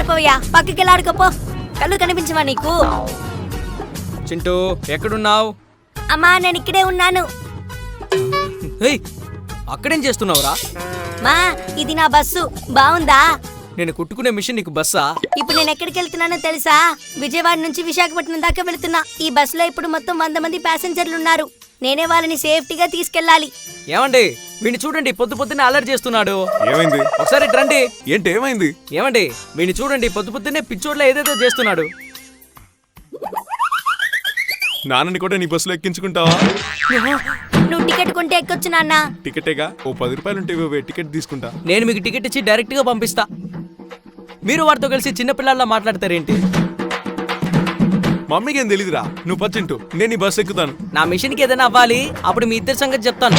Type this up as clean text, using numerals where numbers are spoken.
వెళ్ళిపోయా, పక్కకి ఆడుకోపో. కళ్ళు కనిపించవా నీకు? చింటూ ఎక్కడున్నావు? అమ్మా నేను ఇక్కడే ఉన్నాను. అక్కడేం చేస్తున్నావురా? మా ఇది నా బస్సు, బాగుందా? నేను కుట్టుకునే మిషన్ నీకు బస్సా? ఇప్పుడు నేను ఎక్కడికి వెళ్తున్నానో తెలుసా? విజయవాడ నుంచి విశాఖపట్నం దాకా వెళుతున్నా. ఈ బస్సులో ఇప్పుడు మొత్తం 100 మంది ప్యాసింజర్లు ఉన్నారు. నేనే వాళ్ళని సేఫ్టీగా తీసుకెళ్ళాలి. ఏమండి వీడిని చూడండి, పొద్దున్నే అలర్ట్ చేస్తున్నాడు. ఏమైంది? ఒకసారి రండి. ఏంటి ఏమైంది? ఏమండి వీడిని చూడండి, పొద్దున్నే పిచ్చోడ్లో ఏదేదో చేస్తున్నాడు. నాన్నని కూడా నీ బస్సులో ఎక్కించుకుంటావా? నువ్వు టికెట్ కొంటే ఎక్కొచ్చు నాన్న. టికెటేగా, ఓ 10 రూపాయలు ఉంటే టికెట్ తీసుకుంటా. నేను మీకు టికెట్ ఇచ్చి డైరెక్ట్ గా పంపిస్తా. మీరు వారితో కలిసి చిన్నపిల్లల్లా మాట్లాడతారేంటి? మమ్మీకి ఏం తెలీదురా, నువ్వు పచ్చింటూ నేను ఈ బస్సు ఎక్కుతాను. నా మిషన్ కి ఏదైనా అవ్వాలి, అప్పుడు మీ ఇద్దరి సంగతి చెప్తాను.